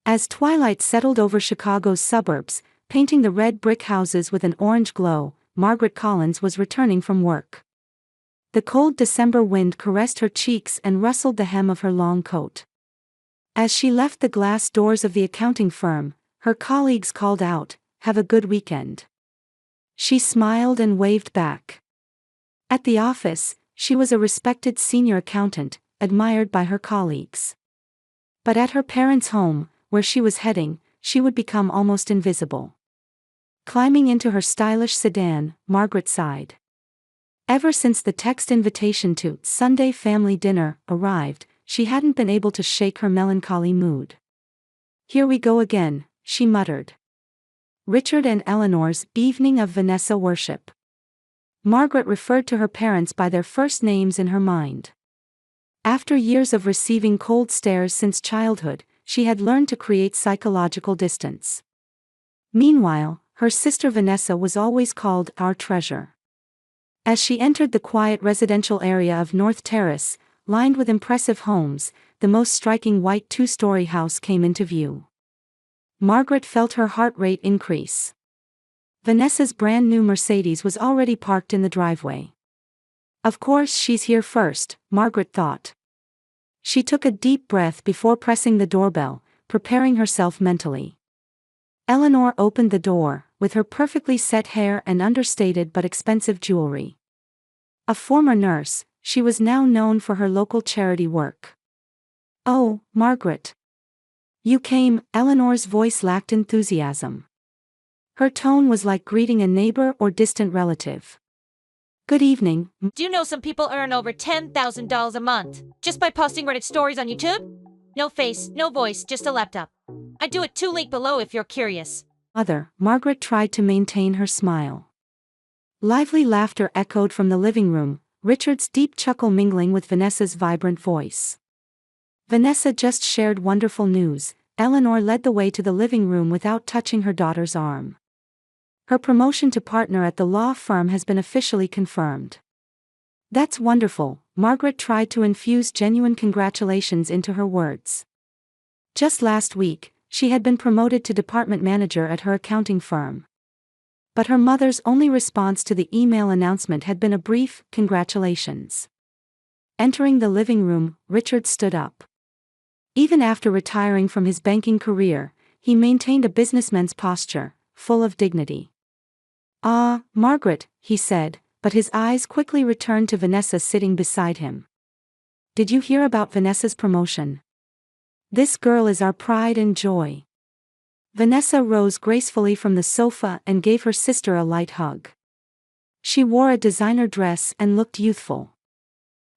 As twilight settled over Chicago's suburbs, painting the red brick houses with an orange glow, Margaret Collins was returning from work. The cold December wind caressed her cheeks and rustled the hem of her long coat. As she left the glass doors of the accounting firm, her colleagues called out, "Have a good weekend." She smiled and waved back. At the office, she was a respected senior accountant, admired by her colleagues. But at her parents' home, where she was heading, she would become almost invisible. Climbing into her stylish sedan, Margaret sighed. Ever since the text invitation to Sunday family dinner arrived, she hadn't been able to shake her melancholy mood. "Here we go again," she muttered. Richard and Eleanor's evening of Vanessa worship. Margaret referred to her parents by their first names in her mind. After years of receiving cold stares since childhood, she had learned to create psychological distance. Meanwhile, her sister Vanessa was always called our treasure. As she entered the quiet residential area of North Terrace, lined with impressive homes, the most striking white two-story house came into view. Margaret felt her heart rate increase. Vanessa's brand-new Mercedes was already parked in the driveway. Of course she's here first, Margaret thought. She took a deep breath before pressing the doorbell, preparing herself mentally. Eleanor opened the door, with her perfectly set hair and understated but expensive jewelry. A former nurse, she was now known for her local charity work. "Oh, Margaret. You came," Eleanor's voice lacked enthusiasm. Her tone was like greeting a neighbor or distant relative. "Good evening." Do you know some people earn over $10,000 a month just by posting Reddit stories on YouTube? No face, no voice, just a laptop. I do it 2 link below if you're curious. Margaret tried to maintain her smile. Lively laughter echoed from the living room, Richard's deep chuckle mingling with Vanessa's vibrant voice. Vanessa just shared wonderful news. Eleanor led the way to the living room without touching her daughter's arm. Her promotion to partner at the law firm has been officially confirmed. "That's wonderful," Margaret tried to infuse genuine congratulations into her words. Just last week, she had been promoted to department manager at her accounting firm. But her mother's only response to the email announcement had been a brief, "Congratulations." Entering the living room, Richard stood up. Even after retiring from his banking career, he maintained a businessman's posture, full of dignity. "Ah, Margaret," he said, but his eyes quickly returned to Vanessa sitting beside him. "Did you hear about Vanessa's promotion? This girl is our pride and joy." Vanessa rose gracefully from the sofa and gave her sister a light hug. She wore a designer dress and looked youthful.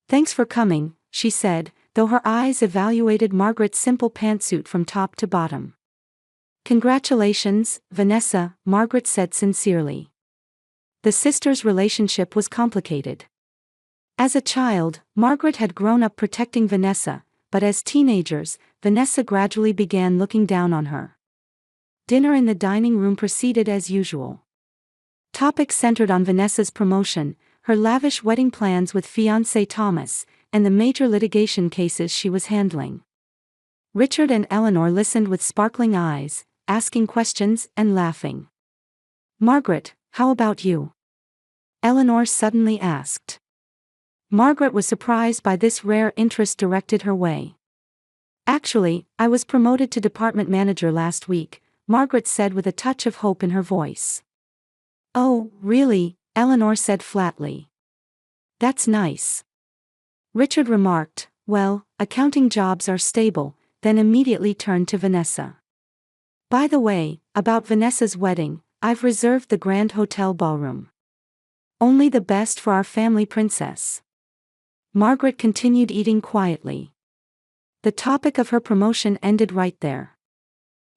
"Thanks for coming," she said, though her eyes evaluated Margaret's simple pantsuit from top to bottom. "Congratulations, Vanessa," Margaret said sincerely. The sisters' relationship was complicated. As a child, Margaret had grown up protecting Vanessa, but as teenagers, Vanessa gradually began looking down on her. Dinner in the dining room proceeded as usual. Topics centered on Vanessa's promotion, her lavish wedding plans with fiancé Thomas, and the major litigation cases she was handling. Richard and Eleanor listened with sparkling eyes, asking questions and laughing. "Margaret, how about you?" Eleanor suddenly asked. Margaret was surprised by this rare interest directed her way. "Actually, I was promoted to department manager last week," Margaret said with a touch of hope in her voice. "Oh, really?" Eleanor said flatly. "That's nice." Richard remarked, "Well, accounting jobs are stable," then immediately turned to Vanessa. "By the way, about Vanessa's wedding, I've reserved the Grand Hotel ballroom. Only the best for our family princess." Margaret continued eating quietly. The topic of her promotion ended right there.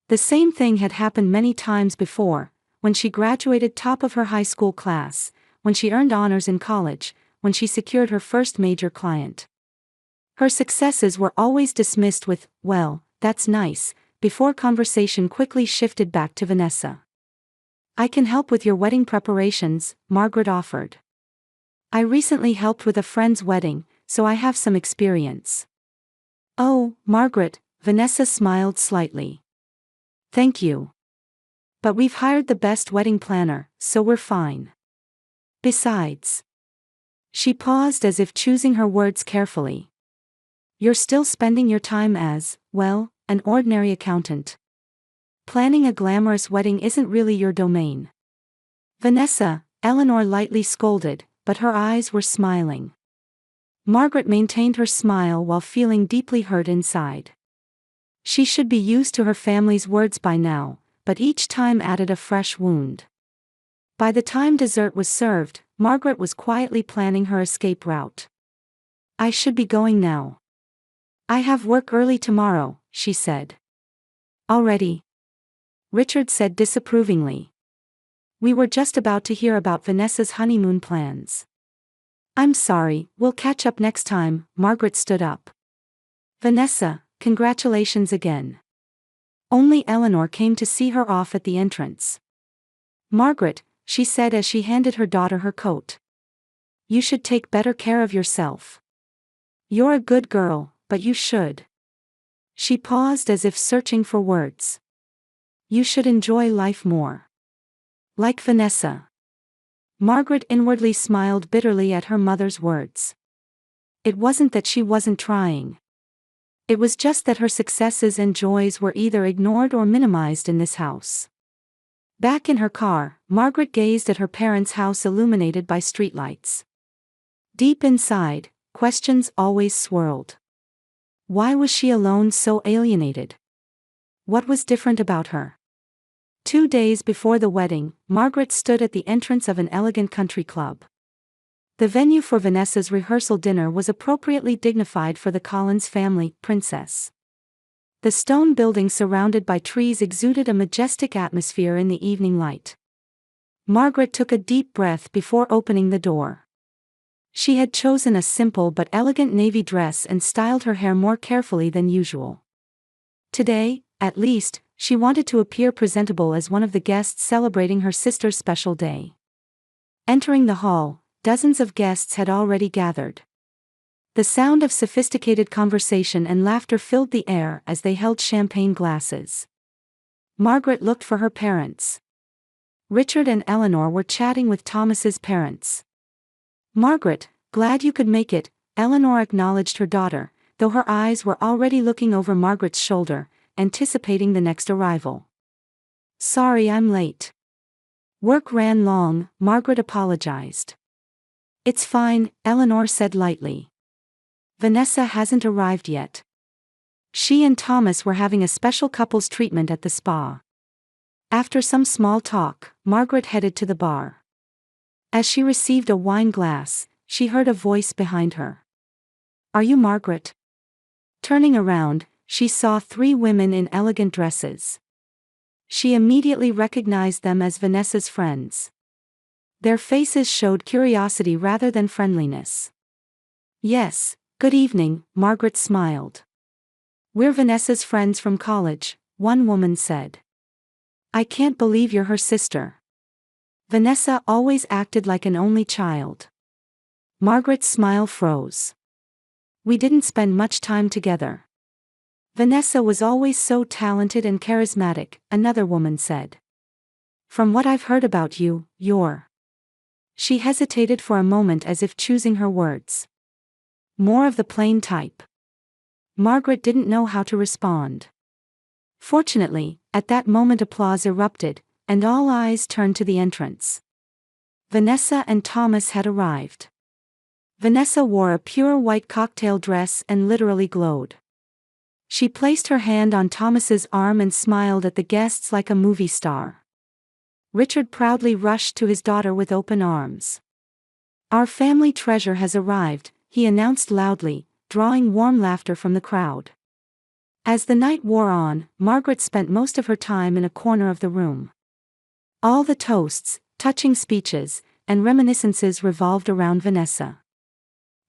The same thing had happened many times before, when she graduated top of her high school class, when she earned honors in college, when she secured her first major client. Her successes were always dismissed with, "Well, that's nice," before conversation quickly shifted back to Vanessa. "I can help with your wedding preparations," Margaret offered. "I recently helped with a friend's wedding, so I have some experience." "Oh, Margaret," Vanessa smiled slightly. Thank you. But we've hired the best wedding planner, so we're fine. Besides. She paused as if choosing her words carefully. You're still spending your time as, well, an ordinary accountant. Planning a glamorous wedding isn't really your domain. Vanessa, Eleanor lightly scolded, but her eyes were smiling. Margaret maintained her smile while feeling deeply hurt inside. She should be used to her family's words by now, but each time added a fresh wound. By the time dessert was served, Margaret was quietly planning her escape route. I should be going now. I have work early tomorrow, she said. Already? Richard said disapprovingly. We were just about to hear about Vanessa's honeymoon plans. I'm sorry, we'll catch up next time. Margaret stood up. Vanessa, congratulations again. Only Eleanor came to see her off at the entrance. Margaret, she said as she handed her daughter her coat. You should take better care of yourself. You're a good girl, but you should. She paused as if searching for words. You should enjoy life more. Like Vanessa. Margaret inwardly smiled bitterly at her mother's words. It wasn't that she wasn't trying. It was just that her successes and joys were either ignored or minimized in this house. Back in her car, Margaret gazed at her parents' house illuminated by streetlights. Deep inside, questions always swirled. Why was she alone, so alienated? What was different about her? 2 days before the wedding, Margaret stood at the entrance of an elegant country club. The venue for Vanessa's rehearsal dinner was appropriately dignified for the Collins family, princess. The stone building surrounded by trees exuded a majestic atmosphere in the evening light. Margaret took a deep breath before opening the door. She had chosen a simple but elegant navy dress and styled her hair more carefully than usual. Today, at least, she wanted to appear presentable as one of the guests celebrating her sister's special day. Entering the hall, dozens of guests had already gathered. The sound of sophisticated conversation and laughter filled the air as they held champagne glasses. Margaret looked for her parents. Richard and Eleanor were chatting with Thomas's parents. Margaret, glad you could make it, Eleanor acknowledged her daughter, though her eyes were already looking over Margaret's shoulder, anticipating the next arrival. Sorry I'm late. Work ran long, Margaret apologized. It's fine, Eleanor said lightly. Vanessa hasn't arrived yet. She and Thomas were having a special couples treatment at the spa. After some small talk, Margaret headed to the bar. As she received a wine glass, she heard a voice behind her. Are you Margaret? Turning around, she saw 3 women in elegant dresses. She immediately recognized them as Vanessa's friends. Their faces showed curiosity rather than friendliness. Yes, good evening, Margaret smiled. We're Vanessa's friends from college, one woman said. I can't believe you're her sister. Vanessa always acted like an only child. Margaret's smile froze. We didn't spend much time together. Vanessa was always so talented and charismatic, another woman said. From what I've heard about you, you're. She hesitated for a moment as if choosing her words. More of the plain type. Margaret didn't know how to respond. Fortunately, at that moment applause erupted, and all eyes turned to the entrance. Vanessa and Thomas had arrived. Vanessa wore a pure white cocktail dress and literally glowed. She placed her hand on Thomas's arm and smiled at the guests like a movie star. Richard proudly rushed to his daughter with open arms. Our family treasure has arrived, he announced loudly, drawing warm laughter from the crowd. As the night wore on, Margaret spent most of her time in a corner of the room. All the toasts, touching speeches, and reminiscences revolved around Vanessa.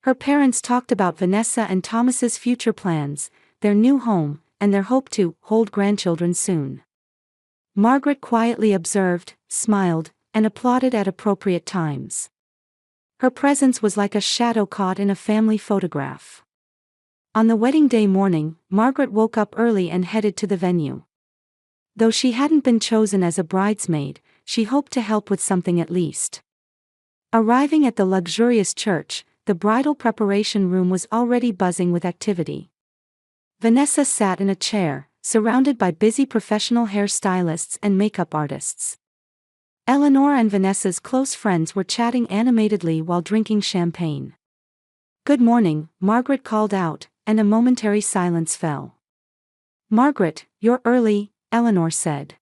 Her parents talked about Vanessa and Thomas's future plans, their new home, and their hope to hold grandchildren soon. Margaret quietly observed, smiled, and applauded at appropriate times. Her presence was like a shadow caught in a family photograph. On the wedding day morning, Margaret woke up early and headed to the venue. Though she hadn't been chosen as a bridesmaid, she hoped to help with something at least. Arriving at the luxurious church, the bridal preparation room was already buzzing with activity. Vanessa sat in a chair, surrounded by busy professional hairstylists and makeup artists. Eleanor and Vanessa's close friends were chatting animatedly while drinking champagne. "Good morning," Margaret called out, and a momentary silence fell. "Margaret, you're early," Eleanor said.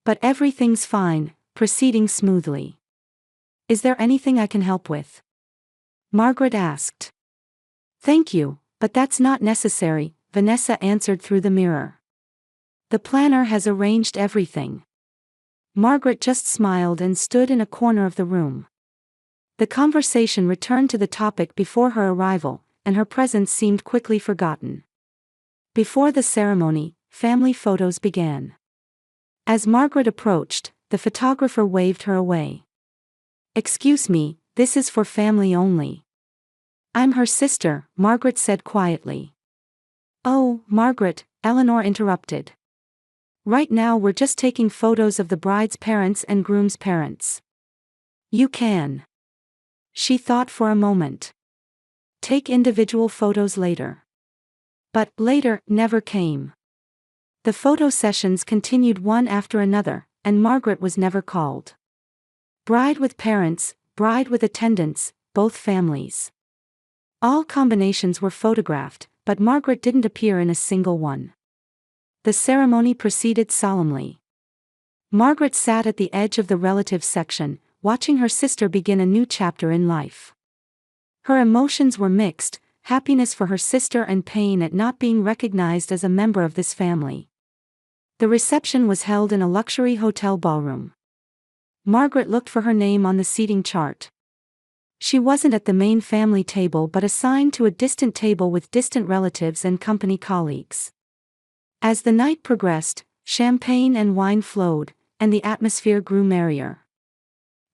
"But everything's fine," proceeding smoothly. "Is there anything I can help with?" Margaret asked. "Thank you, but that's not necessary," Vanessa answered through the mirror. "The planner has arranged everything." Margaret just smiled and stood in a corner of the room. The conversation returned to the topic before her arrival, and her presence seemed quickly forgotten. Before the ceremony, family photos began. As Margaret approached, the photographer waved her away. "Excuse me, this is for family only." "I'm her sister," Margaret said quietly. "Oh, Margaret," Eleanor interrupted. "Right now we're just taking photos of the bride's parents and groom's parents." "You can." She thought for a moment. "Take individual photos later." But later never came. The photo sessions continued one after another, and Margaret was never called. Bride with parents, bride with attendants, both families. All combinations were photographed, but Margaret didn't appear in a single one. The ceremony proceeded solemnly. Margaret sat at the edge of the relatives section, watching her sister begin a new chapter in life. Her emotions were mixed, happiness for her sister and pain at not being recognized as a member of this family. The reception was held in a luxury hotel ballroom. Margaret looked for her name on the seating chart. She wasn't at the main family table but assigned to a distant table with distant relatives and company colleagues. As the night progressed, champagne and wine flowed, and the atmosphere grew merrier.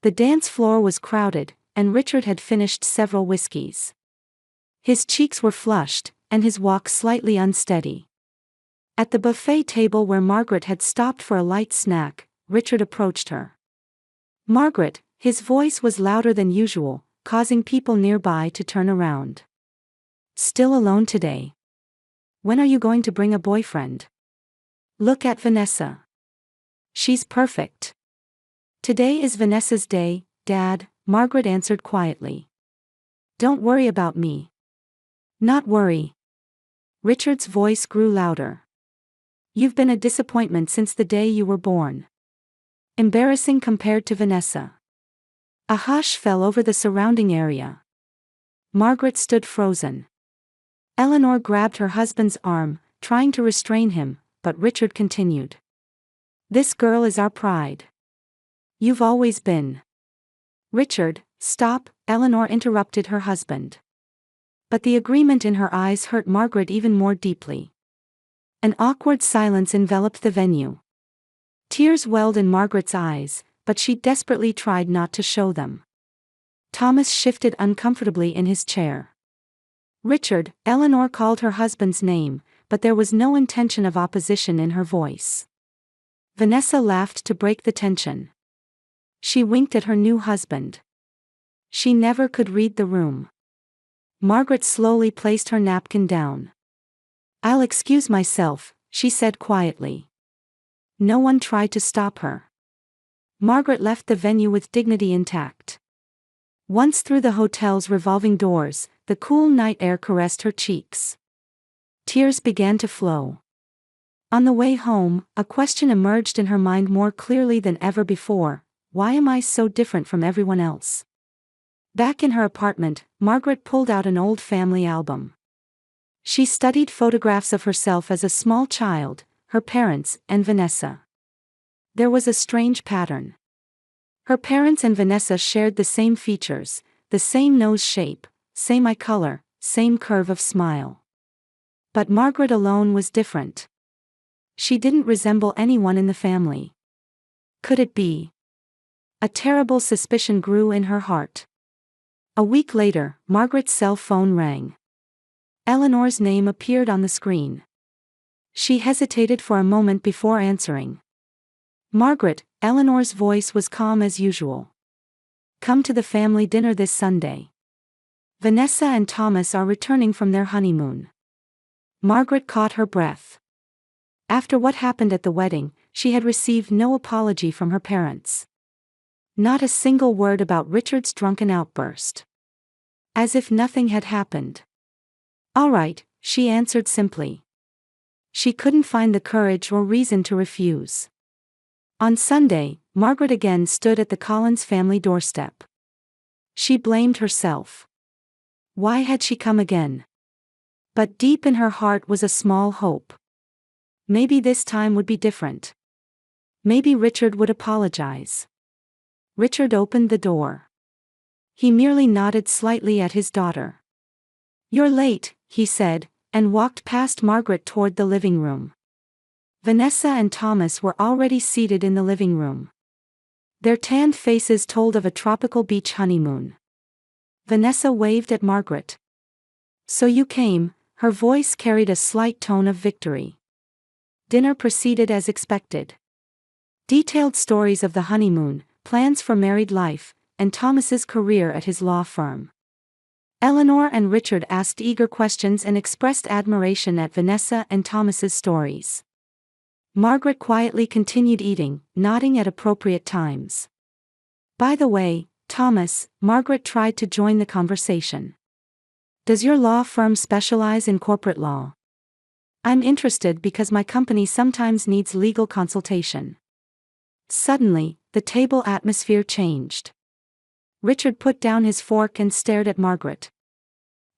The dance floor was crowded, and Richard had finished several whiskeys. His cheeks were flushed, and his walk slightly unsteady. At the buffet table where Margaret had stopped for a light snack, Richard approached her. "Margaret," his voice was louder than usual, causing people nearby to turn around. "Still alone today? When are you going to bring a boyfriend? Look at Vanessa. She's perfect." "Today is Vanessa's day, Dad," Margaret answered quietly. "Don't worry about me." "Not worry." Richard's voice grew louder. "You've been a disappointment since the day you were born. Embarrassing compared to Vanessa." A hush fell over the surrounding area. Margaret stood frozen. Eleanor grabbed her husband's arm, trying to restrain him, but Richard continued. "This girl is our pride. You've always been." "Richard, stop," Eleanor interrupted her husband. But the agreement in her eyes hurt Margaret even more deeply. An awkward silence enveloped the venue. Tears welled in Margaret's eyes, but she desperately tried not to show them. Thomas shifted uncomfortably in his chair. "Richard," Eleanor called her husband's name, but there was no intention of opposition in her voice. Vanessa laughed to break the tension. She winked at her new husband. She never could read the room. Margaret slowly placed her napkin down. "I'll excuse myself," she said quietly. No one tried to stop her. Margaret left the venue with dignity intact. Once through the hotel's revolving doors, the cool night air caressed her cheeks. Tears began to flow. On the way home, a question emerged in her mind more clearly than ever before: why am I so different from everyone else? Back in her apartment, Margaret pulled out an old family album. She studied photographs of herself as a small child, her parents, and Vanessa. There was a strange pattern. Her parents and Vanessa shared the same features, the same nose shape, same eye color, same curve of smile. But Margaret alone was different. She didn't resemble anyone in the family. Could it be? A terrible suspicion grew in her heart. A week later, Margaret's cell phone rang. Eleanor's name appeared on the screen. She hesitated for a moment before answering. Margaret, Eleanor's voice was calm as usual. Come to the family dinner this Sunday. Vanessa and Thomas are returning from their honeymoon. Margaret caught her breath. After what happened at the wedding, she had received no apology from her parents. Not a single word about Richard's drunken outburst. As if nothing had happened. All right, she answered simply. She couldn't find the courage or reason to refuse. On Sunday, Margaret again stood at the Collins family doorstep. She blamed herself. Why had she come again? But deep in her heart was a small hope. Maybe this time would be different. Maybe Richard would apologize. Richard opened the door. He merely nodded slightly at his daughter. You're late, he said, and walked past Margaret toward the living room. Vanessa and Thomas were already seated in the living room. Their tanned faces told of a tropical beach honeymoon. Vanessa waved at Margaret. So you came, her voice carried a slight tone of victory. Dinner proceeded as expected. Detailed stories of the honeymoon, plans for married life, and Thomas's career at his law firm. Eleanor and Richard asked eager questions and expressed admiration at Vanessa and Thomas's stories. Margaret quietly continued eating, nodding at appropriate times. By the way, Thomas, Margaret tried to join the conversation. Does your law firm specialize in corporate law? I'm interested because my company sometimes needs legal consultation. Suddenly, the table atmosphere changed. Richard put down his fork and stared at Margaret.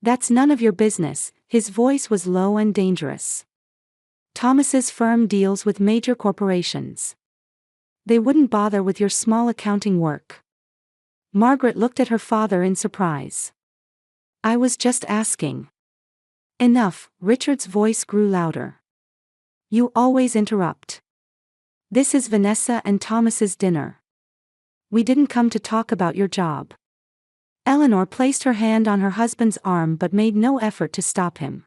That's none of your business, his voice was low and dangerous. Thomas's firm deals with major corporations. They wouldn't bother with your small accounting work. Margaret looked at her father in surprise. I was just asking. Enough, Richard's voice grew louder. You always interrupt. This is Vanessa and Thomas's dinner. We didn't come to talk about your job. Eleanor placed her hand on her husband's arm but made no effort to stop him.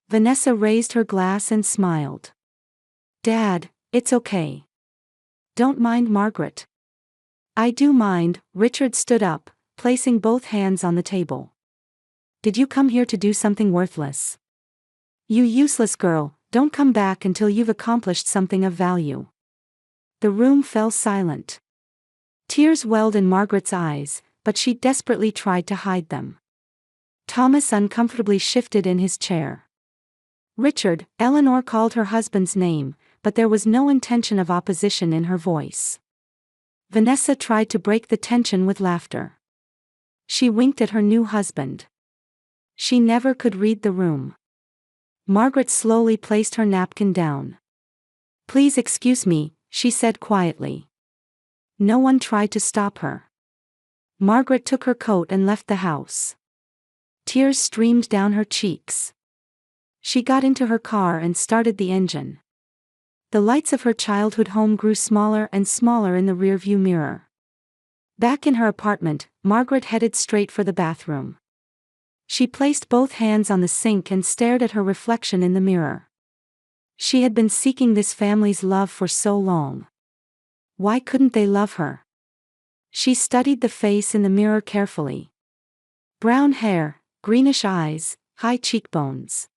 Vanessa raised her glass and smiled. Dad, it's okay. Don't mind Margaret. I do mind, Richard stood up, placing both hands on the table. Did you come here to do something worthless? You useless girl, don't come back until you've accomplished something of value. The room fell silent. Tears welled in Margaret's eyes, but she desperately tried to hide them. Thomas uncomfortably shifted in his chair. Richard, Eleanor called her husband's name, but there was no intention of opposition in her voice. Vanessa tried to break the tension with laughter. She winked at her new husband. She never could read the room. Margaret slowly placed her napkin down. Please excuse me, she said quietly. No one tried to stop her. Margaret took her coat and left the house. Tears streamed down her cheeks. She got into her car and started the engine. The lights of her childhood home grew smaller and smaller in the rearview mirror. Back in her apartment, Margaret headed straight for the bathroom. She placed both hands on the sink and stared at her reflection in the mirror. She had been seeking this family's love for so long. Why couldn't they love her? She studied the face in the mirror carefully. Brown hair, greenish eyes, high cheekbones.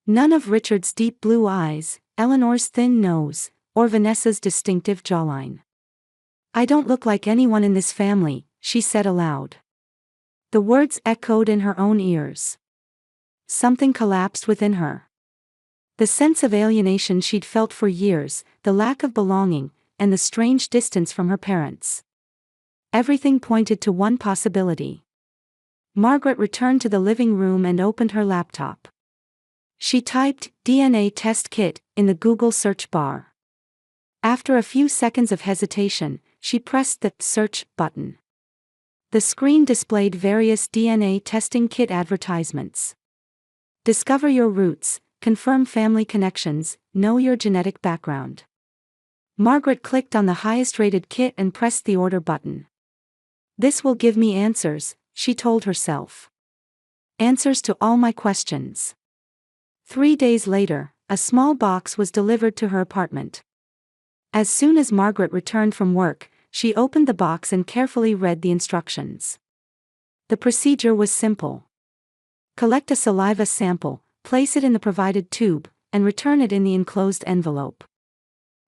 None of Richard's deep blue eyes, Eleanor's thin nose, or Vanessa's distinctive jawline. I don't look like anyone in this family, she said aloud. The words echoed in her own ears. Something collapsed within her. The sense of alienation she'd felt for years, the lack of belonging, and the strange distance from her parents. Everything pointed to one possibility. Margaret returned to the living room and opened her laptop. She typed DNA test kit in the Google search bar. After a few seconds of hesitation, she pressed the search button. The screen displayed various DNA testing kit advertisements. Discover your roots, confirm family connections, know your genetic background. Margaret clicked on the highest-rated kit and pressed the order button. This will give me answers, she told herself. Answers to all my questions. 3 days later, a small box was delivered to her apartment. As soon as Margaret returned from work, she opened the box and carefully read the instructions. The procedure was simple. Collect a saliva sample, place it in the provided tube, and return it in the enclosed envelope.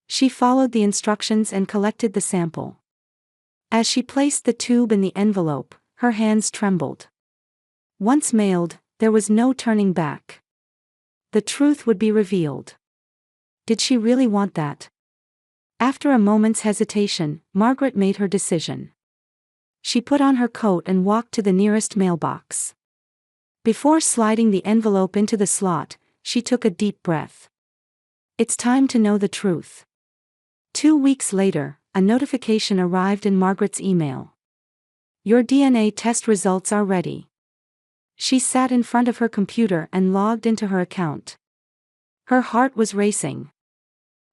She followed the instructions and collected the sample. As she placed the tube in the envelope, her hands trembled. Once mailed, there was no turning back. The truth would be revealed. Did she really want that? After a moment's hesitation, Margaret made her decision. She put on her coat and walked to the nearest mailbox. Before sliding the envelope into the slot, she took a deep breath. It's time to know the truth. 2 weeks later, a notification arrived in Margaret's email. Your DNA test results are ready. She sat in front of her computer and logged into her account. Her heart was racing.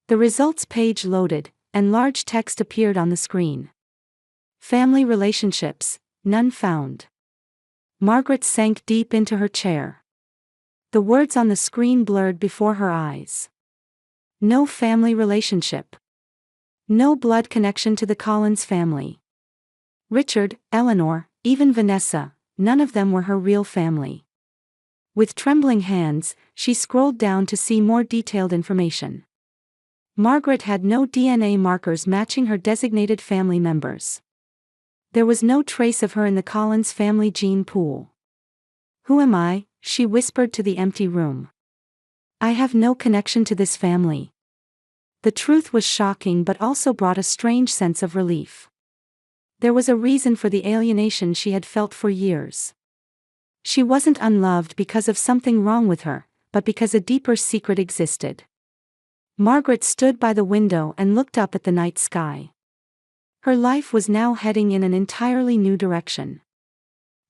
The results page loaded, and large text appeared on the screen. Family relationships, none found. Margaret sank deep into her chair. The words on the screen blurred before her eyes. No family relationship. No blood connection to the Collins family. Richard, Eleanor, even Vanessa, none of them were her real family. With trembling hands, she scrolled down to see more detailed information. Margaret had no DNA markers matching her designated family members. There was no trace of her in the Collins family gene pool. Who am I? She whispered to the empty room. I have no connection to this family. The truth was shocking but also brought a strange sense of relief. There was a reason for the alienation she had felt for years. She wasn't unloved because of something wrong with her, but because a deeper secret existed. Margaret stood by the window and looked up at the night sky. Her life was now heading in an entirely new direction.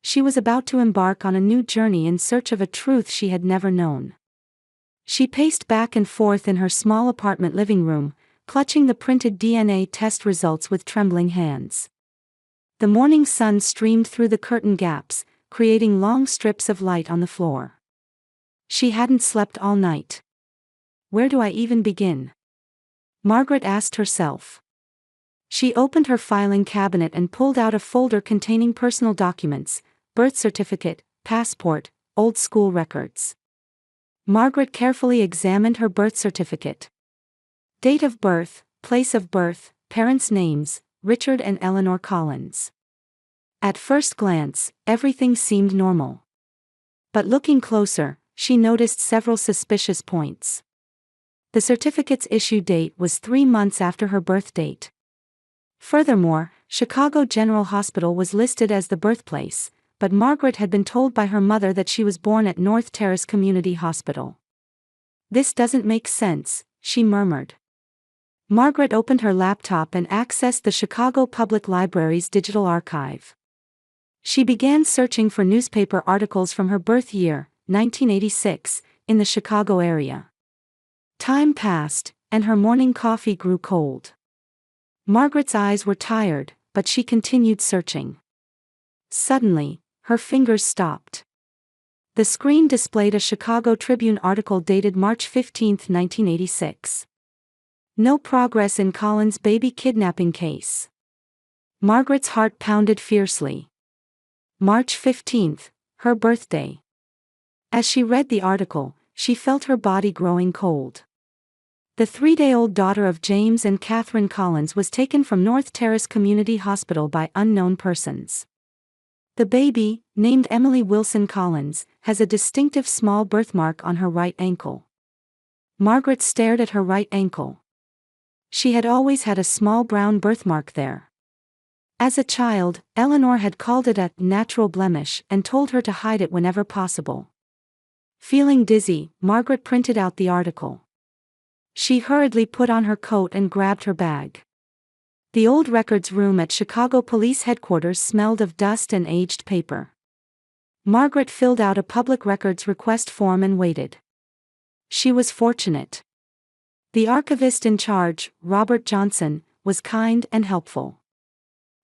She was about to embark on a new journey in search of a truth she had never known. She paced back and forth in her small apartment living room, clutching the printed DNA test results with trembling hands. The morning sun streamed through the curtain gaps, creating long strips of light on the floor. She hadn't slept all night. Where do I even begin? Margaret asked herself. She opened her filing cabinet and pulled out a folder containing personal documents, birth certificate, passport, old school records. Margaret carefully examined her birth certificate. Date of birth, place of birth, parents' names, Richard and Eleanor Collins. At first glance, everything seemed normal. But looking closer, she noticed several suspicious points. The certificate's issue date was 3 months after her birth date. Furthermore, Chicago General Hospital was listed as the birthplace, but Margaret had been told by her mother that she was born at North Terrace Community Hospital. This doesn't make sense, she murmured. Margaret opened her laptop and accessed the Chicago Public Library's digital archive. She began searching for newspaper articles from her birth year, 1986, in the Chicago area. Time passed, and her morning coffee grew cold. Margaret's eyes were tired, but she continued searching. Suddenly, her fingers stopped. The screen displayed a Chicago Tribune article dated March 15, 1986. No progress in Collins' baby kidnapping case. Margaret's heart pounded fiercely. March 15, her birthday. As she read the article, she felt her body growing cold. The 3-day-old daughter of James and Catherine Collins was taken from North Terrace Community Hospital by unknown persons. The baby, named Emily Wilson Collins, has a distinctive small birthmark on her right ankle. Margaret stared at her right ankle. She had always had a small brown birthmark there. As a child, Eleanor had called it a natural blemish and told her to hide it whenever possible. Feeling dizzy, Margaret printed out the article. She hurriedly put on her coat and grabbed her bag. The old records room at Chicago Police Headquarters smelled of dust and aged paper. Margaret filled out a public records request form and waited. She was fortunate. The archivist in charge, Robert Johnson, was kind and helpful.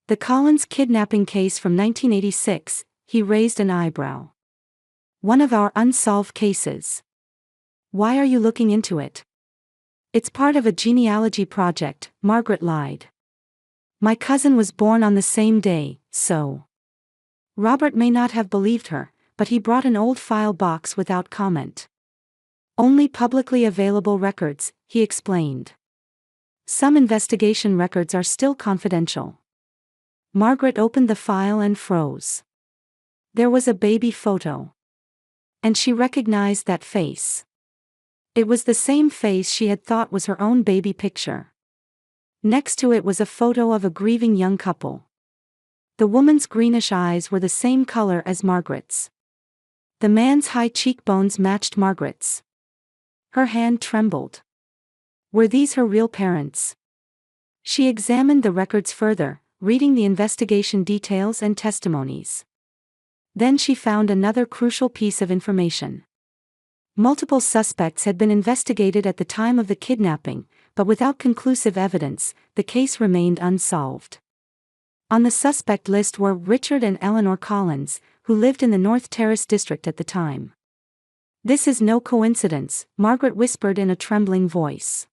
The Collins kidnapping case from 1986, he raised an eyebrow. One of our unsolved cases. Why are you looking into it? It's part of a genealogy project, Margaret lied. My cousin was born on the same day, so. Robert may not have believed her, but he brought an old file box without comment. Only publicly available records, he explained. Some investigation records are still confidential. Margaret opened the file and froze. There was a baby photo. And she recognized that face. It was the same face she had thought was her own baby picture. Next to it was a photo of a grieving young couple. The woman's greenish eyes were the same color as Margaret's. The man's high cheekbones matched Margaret's. Her hand trembled. Were these her real parents? She examined the records further, reading the investigation details and testimonies. Then she found another crucial piece of information. Multiple suspects had been investigated at the time of the kidnapping, but without conclusive evidence, the case remained unsolved. On the suspect list were Richard and Eleanor Collins, who lived in the North Terrace district at the time. This is no coincidence, Margaret whispered in a trembling voice.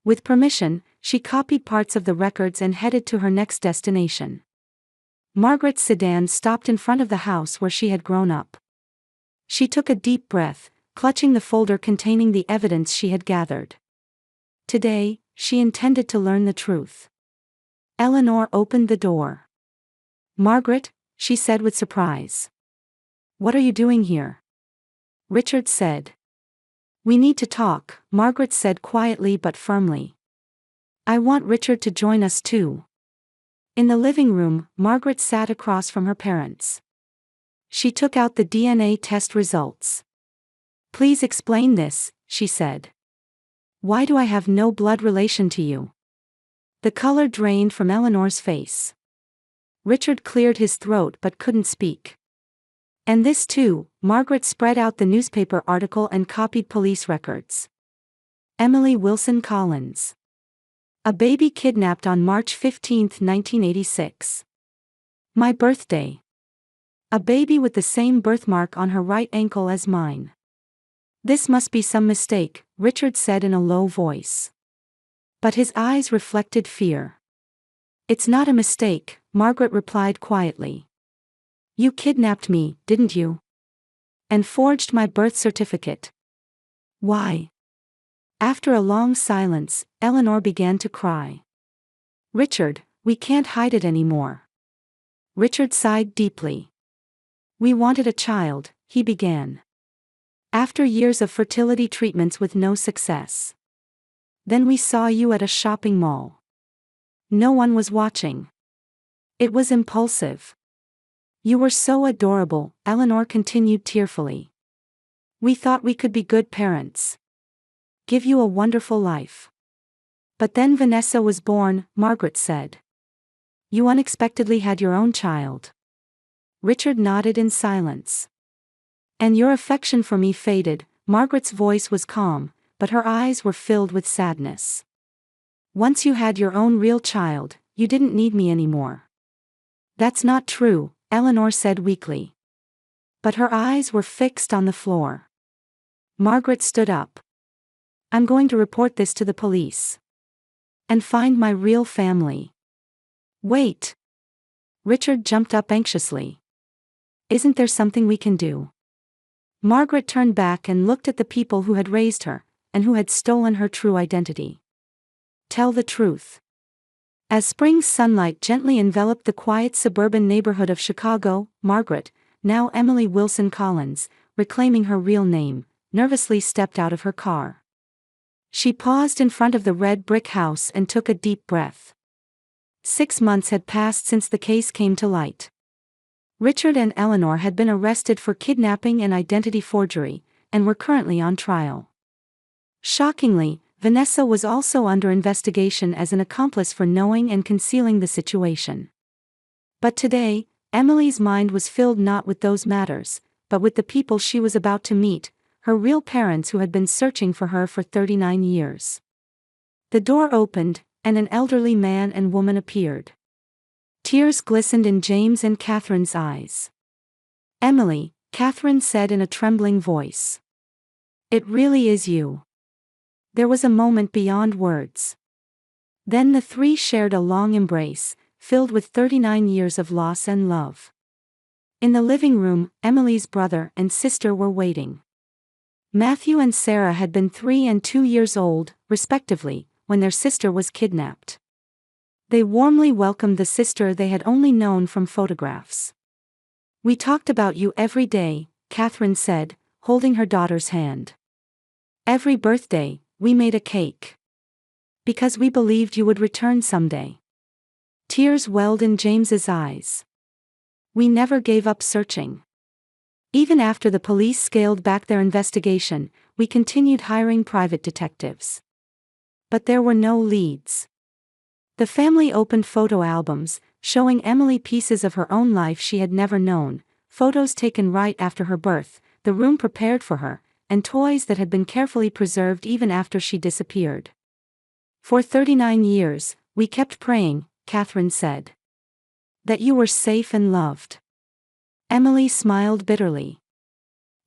With permission, she copied parts of the records and headed to her next destination. Margaret's sedan stopped in front of the house where she had grown up. She took a deep breath, clutching the folder containing the evidence she had gathered. Today, she intended to learn the truth. Eleanor opened the door. Margaret, she said with surprise. What are you doing here? Richard said. We need to talk, Margaret said quietly but firmly. I want Richard to join us too. In the living room, Margaret sat across from her parents. She took out the DNA test results. Please explain this, she said. Why do I have no blood relation to you? The color drained from Eleanor's face. Richard cleared his throat but couldn't speak. And this too, Margaret spread out the newspaper article and copied police records. Emily Wilson Collins. A baby kidnapped on March 15, 1986. My birthday. A baby with the same birthmark on her right ankle as mine. This must be some mistake, Richard said in a low voice. But his eyes reflected fear. It's not a mistake, Margaret replied quietly. You kidnapped me, didn't you? And forged my birth certificate. Why? After a long silence, Eleanor began to cry. Richard, we can't hide it anymore. Richard sighed deeply. We wanted a child, he began. After years of fertility treatments with no success. Then we saw you at a shopping mall. No one was watching. It was impulsive. You were so adorable, Eleanor continued tearfully. We thought we could be good parents. Give you a wonderful life. But then Vanessa was born, Margaret said. You unexpectedly had your own child. Richard nodded in silence. And your affection for me faded, Margaret's voice was calm, but her eyes were filled with sadness. Once you had your own real child, you didn't need me anymore. That's not true, Eleanor said weakly. But her eyes were fixed on the floor. Margaret stood up. I'm going to report this to the police. And find my real family. Wait. Richard jumped up anxiously. Isn't there something we can do? Margaret turned back and looked at the people who had raised her, and who had stolen her true identity. Tell the truth. As spring sunlight gently enveloped the quiet suburban neighborhood of Chicago, Margaret, now Emily Wilson Collins, reclaiming her real name, nervously stepped out of her car. She paused in front of the red brick house and took a deep breath. 6 months had passed since the case came to light. Richard and Eleanor had been arrested for kidnapping and identity forgery, and were currently on trial. Shockingly, Vanessa was also under investigation as an accomplice for knowing and concealing the situation. But today, Emily's mind was filled not with those matters, but with the people she was about to meet, her real parents who had been searching for her for 39 years. The door opened, and an elderly man and woman appeared. Tears glistened in James and Catherine's eyes. Emily, Catherine said in a trembling voice. It really is you. There was a moment beyond words. Then the three shared a long embrace, filled with 39 years of loss and love. In the living room, Emily's brother and sister were waiting. Matthew and Sarah had been 3 and 2 years old, respectively, when their sister was kidnapped. They warmly welcomed the sister they had only known from photographs. "We talked about you every day," Catherine said, holding her daughter's hand. "Every birthday, we made a cake. Because we believed you would return someday." Tears welled in James's eyes. "We never gave up searching. Even after the police scaled back their investigation, we continued hiring private detectives. But there were no leads." The family opened photo albums, showing Emily pieces of her own life she had never known, photos taken right after her birth, the room prepared for her, and toys that had been carefully preserved even after she disappeared. "For 39 years, we kept praying," Catherine said. "That you were safe and loved." Emily smiled bitterly.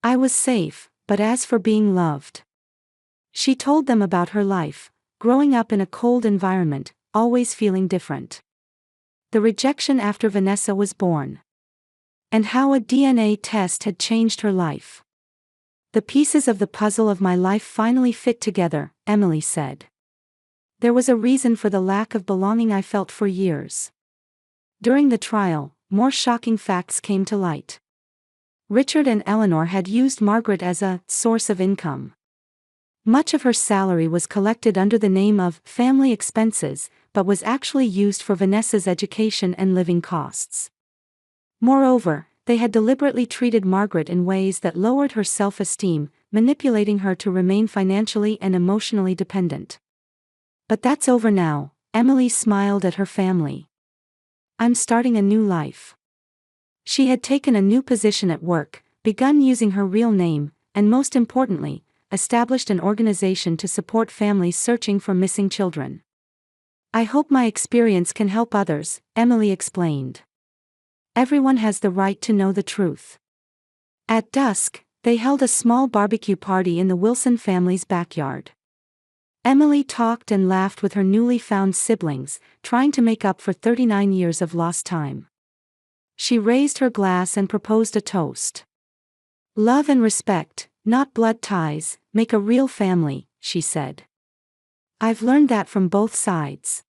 "I was safe, but as for being loved..." She told them about her life, growing up in a cold environment, always feeling different. The rejection after Vanessa was born. And how a DNA test had changed her life. "The pieces of the puzzle of my life finally fit together," Emily said. "There was a reason for the lack of belonging I felt for years." During the trial, more shocking facts came to light. Richard and Eleanor had used Margaret as a source of income. Much of her salary was collected under the name of family expenses, but was actually used for Vanessa's education and living costs. Moreover, they had deliberately treated Margaret in ways that lowered her self-esteem, manipulating her to remain financially and emotionally dependent. "But that's over now," Emily smiled at her family. "I'm starting a new life." She had taken a new position at work, begun using her real name, and most importantly, established an organization to support families searching for missing children. "I hope my experience can help others," Emily explained. "Everyone has the right to know the truth." At dusk, they held a small barbecue party in the Wilson family's backyard. Emily talked and laughed with her newly found siblings, trying to make up for 39 years of lost time. She raised her glass and proposed a toast. "Love and respect, not blood ties, make a real family," she said. "I've learned that from both sides."